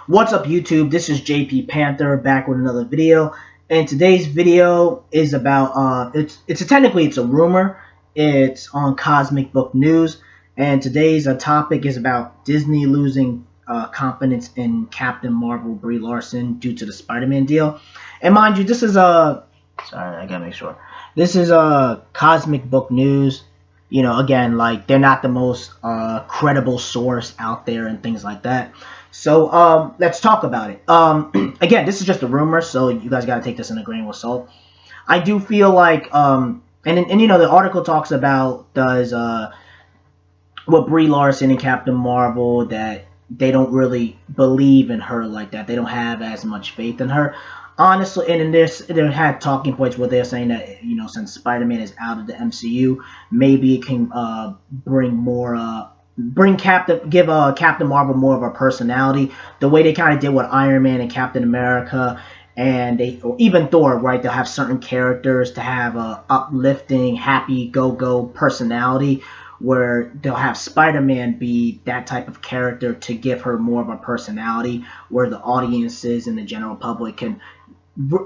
What's up, YouTube? This is JP Panther back with another video, and today's video is about technically it's a rumor. It's on Cosmic Book News, and today's topic is about Disney losing confidence in Captain Marvel Brie Larson due to the Spider-Man deal. And mind you, this is sorry, I gotta make sure this is Cosmic Book News. You know, again, like they're not the most credible source out there and things like that. So let's talk about it. Again, this is just a rumor, so you guys got to take this in a grain with salt. I do feel like, and you know, the article talks about what Brie Larson and Captain Marvel, that they don't really believe in her like that. They don't have as much faith in her. Honestly, and in this, they had talking points where they're saying that, you know, since Spider-Man is out of the MCU, maybe it can give Captain Marvel more of a personality, the way they kind of did with Iron Man and Captain America, and or even Thor, right? They'll have certain characters to have a uplifting, happy, go personality, where they'll have Spider-Man be that type of character to give her more of a personality, where the audiences and the general public can,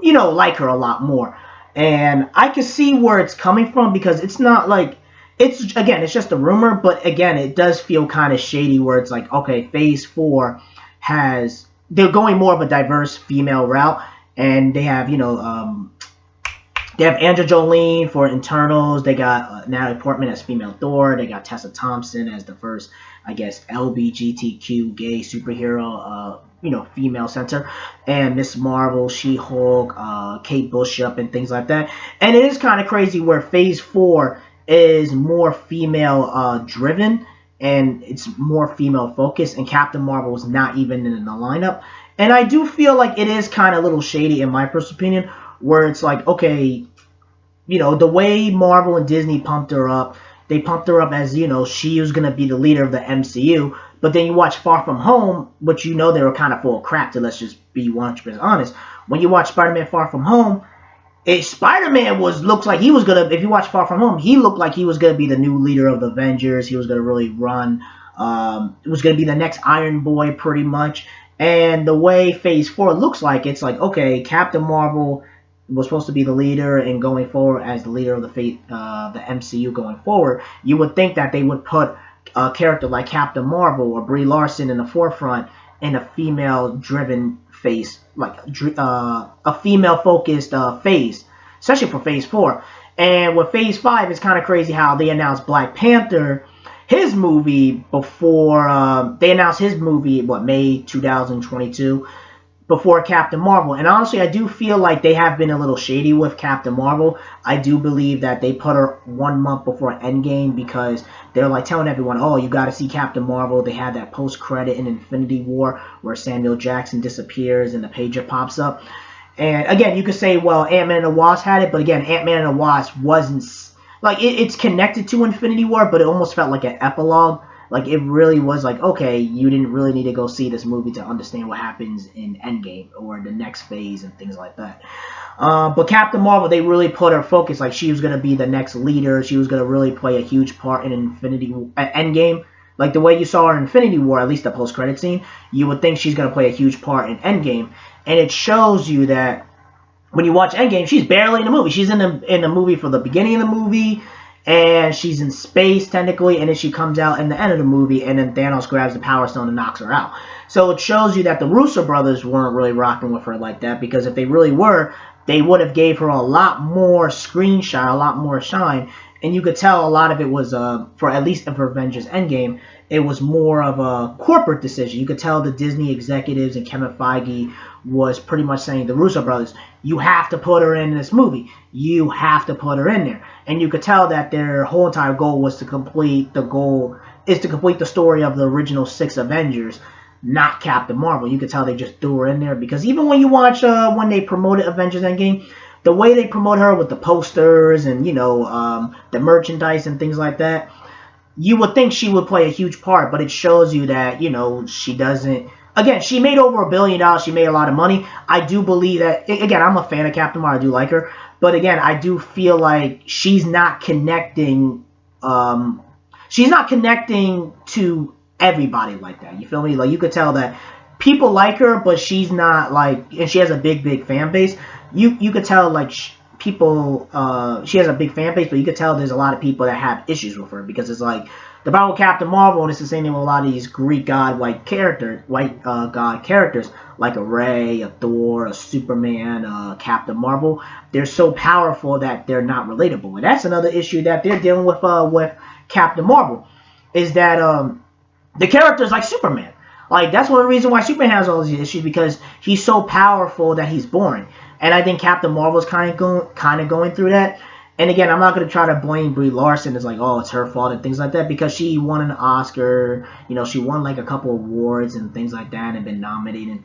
you know, like her a lot more. And I can see where it's coming from, because it's not like, it's just a rumor, but again, it does feel kind of shady, where it's like, okay, Phase 4 they're going more of a diverse female route, and they have, you know, they have Andra Jolene for Internals. They got Natalie Portman as female Thor. They got Tessa Thompson as the first, I guess, LGBTQ gay superhero, you know, female center. And Miss Marvel, She-Hulk, Kate Bishop, and things like that. And it is kind of crazy where Phase 4 is more female driven, and it's more female focused, and Captain Marvel is not even in the lineup. And I do feel like it is kind of a little shady, in my personal opinion, where it's like, okay, you know, the way Marvel and Disney pumped her up, they pumped her up as, you know, she was going to be the leader of the MCU. But then you watch Far From Home, which, you know, they were kind of full of crap, to let's just be 100% honest. When you watch Spider-Man Far From Home, Spider-Man looks like he was going to, if you watch Far From Home, he looked like he was going to be the new leader of the Avengers. He was going to really run. It was going to be the next Iron Boy, pretty much. And the way Phase 4 looks like, it's like, okay, Captain Marvel was supposed to be the leader, and going forward as the leader of the MCU going forward, you would think that they would put a character like Captain Marvel or Brie Larson in the forefront in a female-driven phase, like a female-focused phase, especially for Phase 4. And with Phase 5, it's kind of crazy how they announced Black Panther, his movie, before they announced his movie, May 2022, before Captain Marvel. And honestly, I do feel like they have been a little shady with Captain Marvel. I do believe that they put her 1 month before Endgame, because they're like telling everyone, oh, you got to see Captain Marvel. They had that post-credit in Infinity War where Samuel Jackson disappears and the pager pops up. And again, you could say, well, Ant-Man and the Wasp had it, but again, Ant-Man and the Wasp wasn't, like, it's connected to Infinity War, but it almost felt like an epilogue. Like, it really was like, okay, you didn't really need to go see this movie to understand what happens in Endgame or the next phase and things like that. But Captain Marvel, they really put her focus, like she was going to be the next leader. She was going to really play a huge part in Endgame. Like the way you saw her in Infinity War, at least the post-credit scene, you would think she's going to play a huge part in Endgame. And it shows you that when you watch Endgame, she's barely in the movie. She's in the movie for the beginning of the movie, and she's in space technically, and then she comes out in the end of the movie, and then Thanos grabs the Power Stone and knocks her out. So it shows you that the Russo brothers weren't really rocking with her like that, because if they really were, they would have gave her a lot more screen shine, a lot more shine. And you could tell a lot of it was, for at least for Avengers Endgame, it was more of a corporate decision. You could tell the Disney executives and Kevin Feige was pretty much saying, the Russo brothers, you have to put her in this movie. You have to put her in there. And you could tell that their whole entire goal was to complete the story of the original 6 Avengers, not Captain Marvel. You could tell they just threw her in there, because even when you watch when they promoted Avengers Endgame, the way they promote her with the posters and, you know, the merchandise and things like that, you would think she would play a huge part, but it shows you that, you know, she doesn't. Again, she made over $1 billion. She made a lot of money. I do believe that, again, I'm a fan of Captain Marvel. I do like her. But again, I do feel like she's not connecting to everybody like that. You feel me? Like, you could tell that people like her, but she's not like, and she has a big fan base. You could tell like people, she has a big fan base, but you could tell there's a lot of people that have issues with her because it's like the problem with Captain Marvel, and it's the same thing with a lot of these Greek god god characters like a Ray, a Thor, a Superman, Captain Marvel. They're so powerful that they're not relatable, and that's another issue that they're dealing with Captain Marvel, is that the character is like Superman. Like that's one of the reasons why Superman has all these issues, because he's so powerful that he's boring. And I think Captain Marvel's kind of going through that. And again, I'm not going to try to blame Brie Larson as like, oh, it's her fault and things like that, because she won an Oscar. You know, she won like a couple awards and things like that, and been nominated and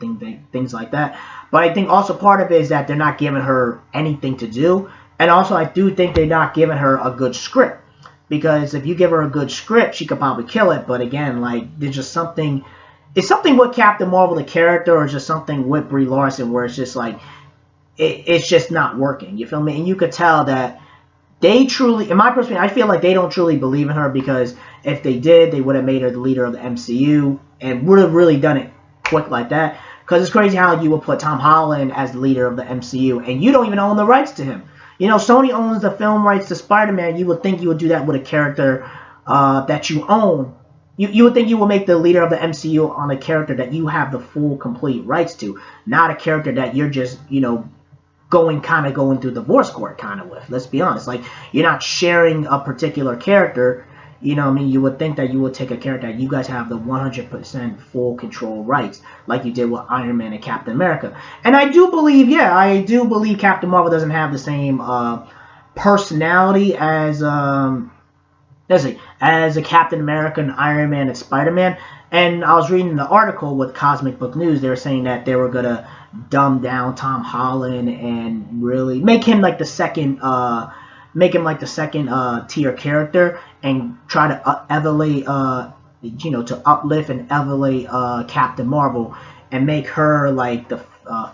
things like that. But I think also part of it is that they're not giving her anything to do. And also, I do think they're not giving her a good script, because if you give her a good script, she could probably kill it. But again, like there's just something. It's something with Captain Marvel, the character, or just something with Brie Larson where it's just like it's just not working. You feel me? And you could tell that they truly, in my perspective, I feel like they don't truly believe in her, because if they did, they would have made her the leader of the MCU and would have really done it quick like that. Because it's crazy how you would put Tom Holland as the leader of the MCU and you don't even own the rights to him. You know, Sony owns the film rights to Spider-Man. You would think you would do that with a character that you own. You would think you would make the leader of the MCU on a character that you have the full, complete rights to, not a character that you're just, you know, going through divorce court kind of with. Let's be honest. Like, you're not sharing a particular character. You know what I mean? You would think that you would take a character that you guys have the 100% full control rights, like you did with Iron Man and Captain America. And I do believe Captain Marvel doesn't have the same personality as as a Captain America and Iron Man and Spider-Man. And I was reading the article with Cosmic Book News. They were saying that they were gonna dumb down Tom Holland and really make him like the second tier character, and try to elevate to uplift and elevate Captain Marvel, and make her like the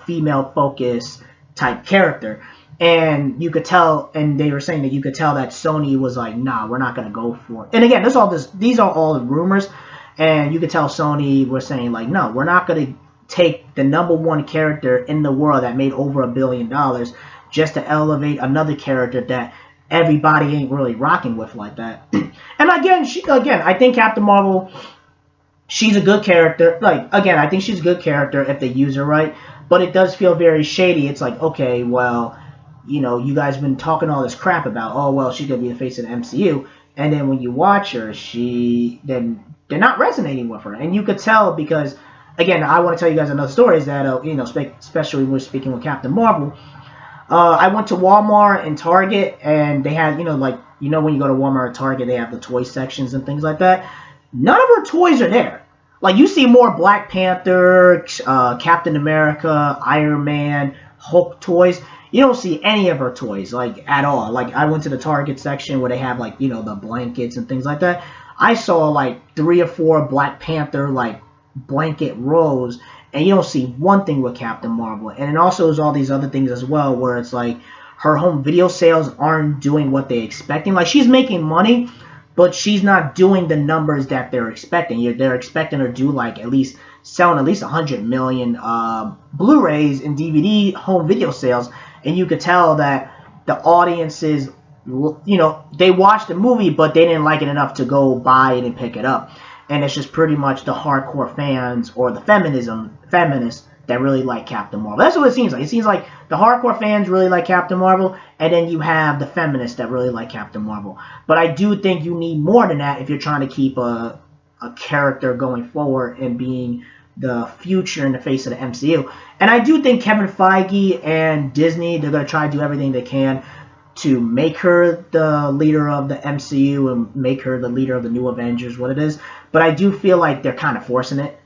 female focused type character. And you could tell, and they were saying that you could tell that Sony was like, nah, we're not gonna go for it. And again, these are all the rumors, and you could tell Sony was saying like, no, we're not gonna take the number one character in the world that made over $1 billion just to elevate another character that everybody ain't really rocking with like that. And again, I think Captain Marvel, she's a good character. Like, again, I think she's a good character if they use her right. But it does feel very shady. It's like, okay, well, you know, you guys have been talking all this crap about, oh, well, she's going to be the face of the MCU. And then when you watch her, then they're not resonating with her. And you could tell because, again, I want to tell you guys another story is that, especially when we're speaking with Captain Marvel, I went to Walmart and Target, and they had, when you go to Walmart or Target, they have the toy sections and things like that. None of her toys are there. Like, you see more Black Panther, Captain America, Iron Man, Hulk toys. You don't see any of her toys, like, at all. Like, I went to the Target section where they have, like, the blankets and things like that. I saw, like, 3 or 4 Black Panther, like, blanket rows, and you don't see one thing with Captain Marvel. And it also is all these other things as well, where it's like her home video sales aren't doing what they're expecting. Like, she's making money, but she's not doing the numbers that they're expecting. They're expecting her to do like selling at least 100 million Blu-rays and DVD home video sales, and you could tell that the audiences, they watched the movie, but they didn't like it enough to go buy it and pick it up. And it's just pretty much the hardcore fans or the feminists that really like Captain Marvel. That's what it seems like. It seems like the hardcore fans really like Captain Marvel, and then you have the feminists that really like Captain Marvel. But I do think you need more than that if you're trying to keep a character going forward and being the future in the face of the MCU. And I do think Kevin Feige and Disney, they're going to try to do everything they can to make her the leader of the MCU and make her the leader of the new Avengers, what it is. But I do feel like they're kind of forcing it.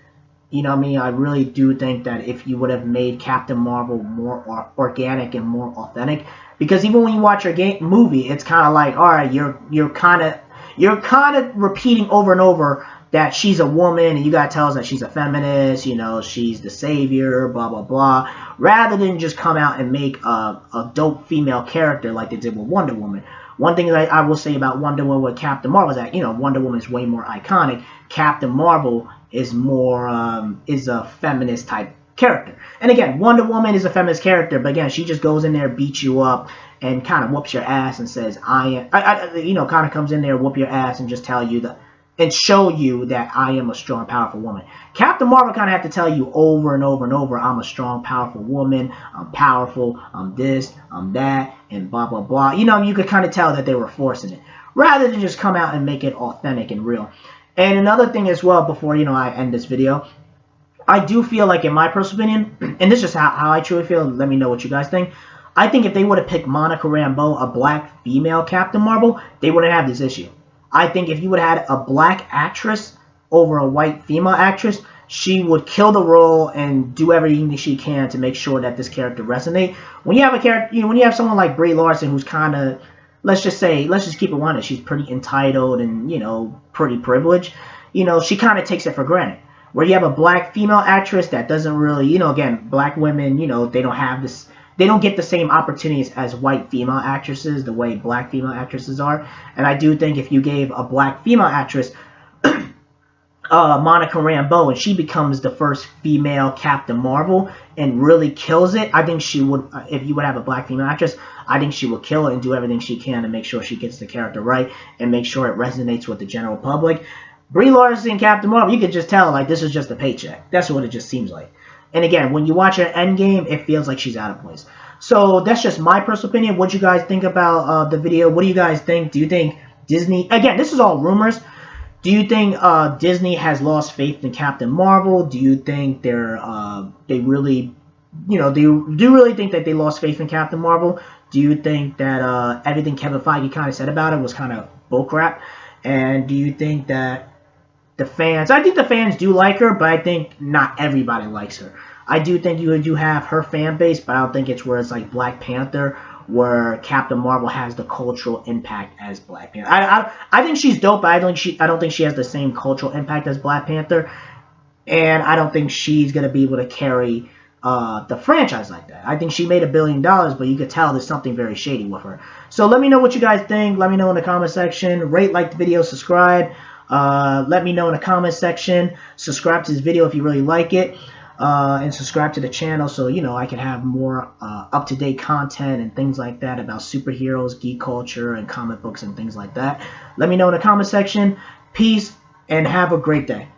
You know what I mean? I really do think that if you would have made Captain Marvel more organic and more authentic, because even when you watch her movie, it's kind of like, all right, you're kind of repeating over and over that she's a woman, and you gotta tell us that she's a feminist, she's the savior, blah blah blah, rather than just come out and make a dope female character like they did with Wonder Woman. One thing that I will say about Wonder Woman with Captain Marvel is that, Wonder Woman is way more iconic. Captain Marvel is more is a feminist type character. And again, Wonder Woman is a feminist character, but again, she just goes in there, beats you up, and kind of whoops your ass and says, you know, kind of comes in there, whoop your ass, and just tell you and show you that I am a strong, powerful woman. Captain Marvel kind of have to tell you over and over and over, I'm a strong, powerful woman, I'm powerful, I'm this, I'm that, and blah, blah, blah. You know, you could kind of tell that they were forcing it, rather than just come out and make it authentic and real. And another thing as well, before, you know, I end this video, I do feel like, in my personal opinion, and this is how I truly feel, let me know what you guys think, I think if they would have picked Monica Rambeau, a black female Captain Marvel, they wouldn't have this issue. I think if you would have had a black actress over a white female actress, she would kill the role and do everything she can to make sure that this character resonates. When you have a character, you know, when you have someone like Brie Larson, who's kind of, let's just keep it honest, she's pretty entitled and, you know, pretty privileged, you know, she kind of takes it for granted. Where you have a black female actress that doesn't really, you know, again, black women, you know, they don't have this, they don't get the same opportunities as white female actresses, the way black female actresses are. And I do think if you gave a black female actress Monica Rambeau, and she becomes the first female Captain Marvel and really kills it, I think she would, if you would have a black female actress, I think she would kill it and do everything she can to make sure she gets the character right and make sure it resonates with the general public. Brie Larson, Captain Marvel, you could just tell, like, this is just a paycheck. That's what it just seems like. And again, when you watch her Endgame, it feels like she's out of place. So that's just my personal opinion. What do you guys think about the video? What do you guys think? Do you think Disney, again, this is all rumors, do you think Disney has lost faith in Captain Marvel? Do you think they really, you know, do you really think that they lost faith in Captain Marvel? Do you think that everything Kevin Feige kind of said about it was kind of bullcrap? And do you think that the fans, I think the fans do like her, but I think not everybody likes her. I do think you do have her fan base, but I don't think it's where it's like Black Panther, where Captain Marvel has the cultural impact as Black Panther. I think she's dope, but I don't think she has the same cultural impact as Black Panther, and I don't think she's gonna be able to carry the franchise like that. I think she made $1 billion, but you could tell there's something very shady with her. So let me know what you guys think. Let me know in the comment section. Rate, like the video, subscribe. Let me know in the comment section. Subscribe to this video if you really like it. And subscribe to the channel so, you know, I can have more up-to-date content and things like that about superheroes, geek culture, and comic books and things like that. Let me know in the comment section. Peace, and have a great day.